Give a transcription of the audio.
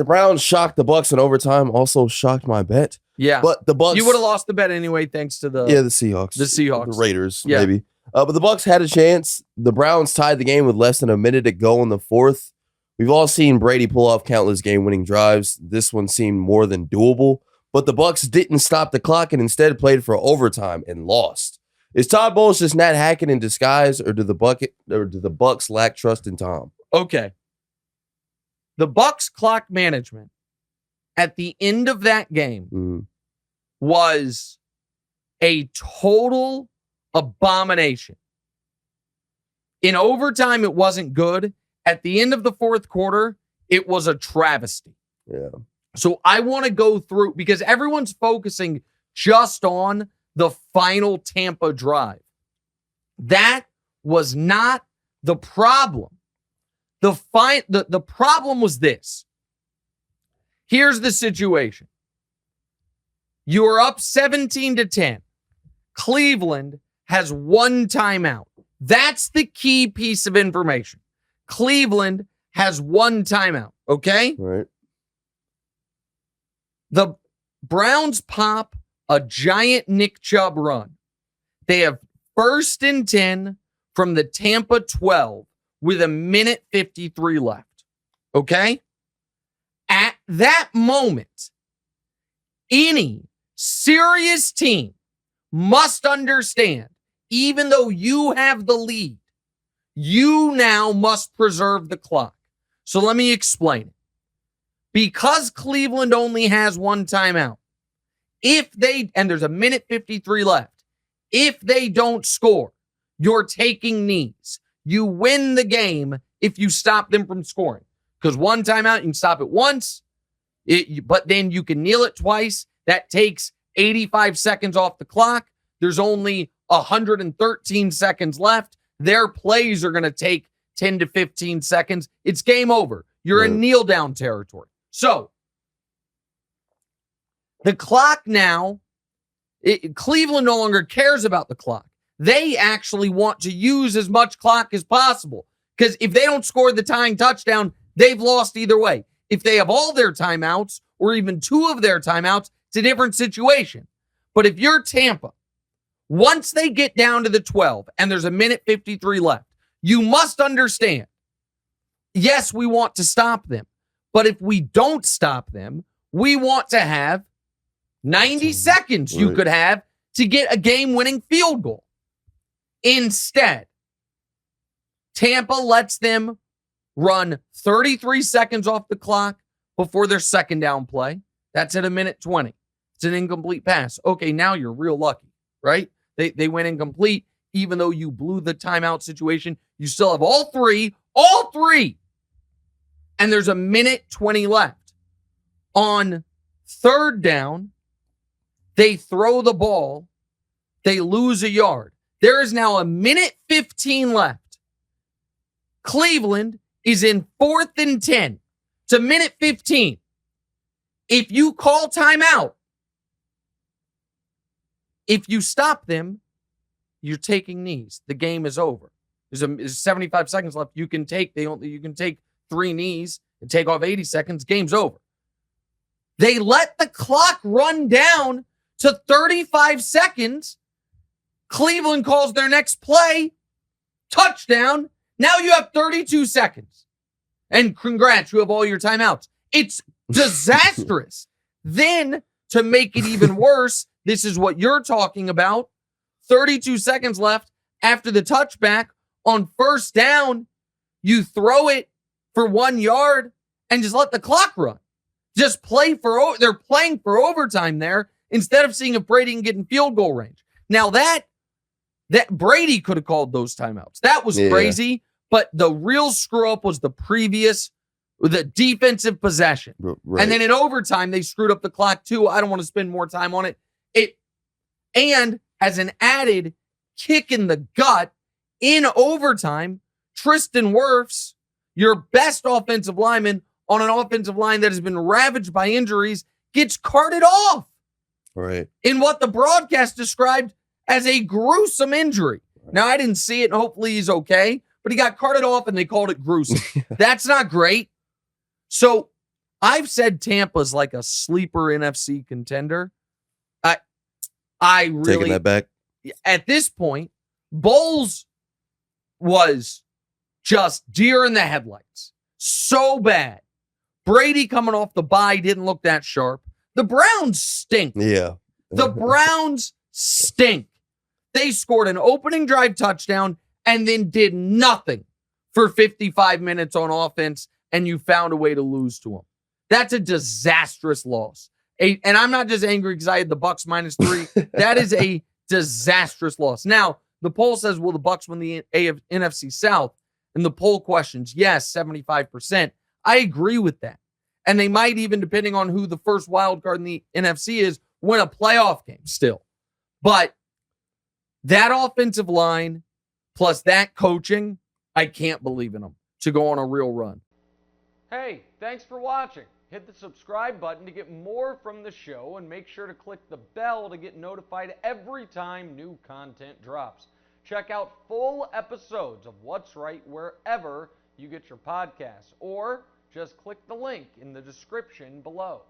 The Browns shocked the Bucs in overtime, also shocked my bet. Yeah. But the Bucs... You would have lost the bet anyway, thanks to the... Yeah, the Seahawks. The Seahawks. The Raiders, maybe. But the Bucs had a chance. The Browns tied the game with less than a minute to go in the fourth. We've all seen Brady pull off countless game-winning drives. This one seemed more than doable. But the Bucs didn't stop the clock and instead played for overtime and lost. Is Todd Bowles just Nat Hackett in disguise, or do the Bucs lack trust in Tom? Okay. The Bucs clock management at the end of that game was a total abomination. In overtime, it wasn't good. At the end of the fourth quarter, it was a travesty. Yeah. So I want to go through, because everyone's focusing just on the final Tampa drive. That was not the problem. The problem was this. Here's the situation. You are up 17-10. Cleveland has one timeout. That's the key piece of information. Cleveland has one timeout, okay? Right. The Browns pop a giant Nick Chubb run. They have 1st and 10 from the Tampa 12 with a minute 53 left, okay? At that moment, any serious team must understand, even though you have the lead, you now must preserve the clock. So let me explain it. Because Cleveland only has one timeout, and there's a minute 53 left, if they don't score, you're taking knees. You win the game if you stop them from scoring. Because one timeout, you can stop it once, but then you can kneel it twice. That takes 85 seconds off the clock. There's only 113 seconds left. Their plays are going to take 10 to 15 seconds. It's game over. You're in kneel down territory. So the clock now, Cleveland no longer cares about the clock. They actually want to use as much clock as possible, because if they don't score the tying touchdown, they've lost either way. If they have all their timeouts or even 2 of their timeouts, it's a different situation. But if you're Tampa, once they get down to the 12 and there's a minute 53 left, you must understand, yes, we want to stop them. But if we don't stop them, we want to have 90 seconds you could have to get a game-winning field goal. Instead, Tampa lets them run 33 seconds off the clock before their second down play. That's at a minute 20. It's an incomplete pass. Okay, now you're real lucky, right? They went incomplete, even though you blew the timeout situation. You still have all three, and there's a minute 20 left. On third down, they throw the ball. They lose a yard. There is now a minute 15 left. Cleveland is in 4th and 10. It's a minute 15. If you call timeout, if you stop them, you're taking knees. The game is over. There's 75 seconds left. You can take 3 knees and take off 80 seconds. Game's over. They let the clock run down to 35 seconds. Cleveland calls their next play. Touchdown. Now you have 32 seconds. And congrats, you have all your timeouts. It's disastrous. Then, to make it even worse, this is what you're talking about. 32 seconds left after the touchback. On first down, you throw it for 1 yard and just let the clock run. Just they're playing for overtime there instead of seeing if Brady can get in field goal range. Now that Brady could have called those timeouts. That was crazy, but the real screw up was the defensive possession. Right. And then in overtime, they screwed up the clock too. I don't want to spend more time on it. And as an added kick in the gut, in overtime, Tristan Wirfs, your best offensive lineman on an offensive line that has been ravaged by injuries, gets carted off. Right. In what the broadcast described as a gruesome injury. Now, I didn't see it, and hopefully he's okay, but he got carted off and they called it gruesome. That's not great. So I've said Tampa's like a sleeper NFC contender. I really Taking that back. at this point, Bowles was just deer in the headlights. So bad. Brady coming off the bye didn't look that sharp. The Browns stink. Yeah. The Browns stink. They scored an opening drive touchdown and then did nothing for 55 minutes on offense, and you found a way to lose to them. That's a disastrous loss. And I'm not just angry because I had the Bucs -3. That is a disastrous loss. Now, the poll says, will the Bucs win the NFC South? And the poll questions, yes, 75%. I agree with that. And they might even, depending on who the first wild card in the NFC is, win a playoff game still. But that offensive line plus that coaching, I can't believe in them to go on a real run. Hey, thanks for watching. Hit the subscribe button to get more from the show, and make sure to click the bell to get notified every time new content drops. Check out full episodes of What's Right wherever you get your podcasts, or just click the link in the description below.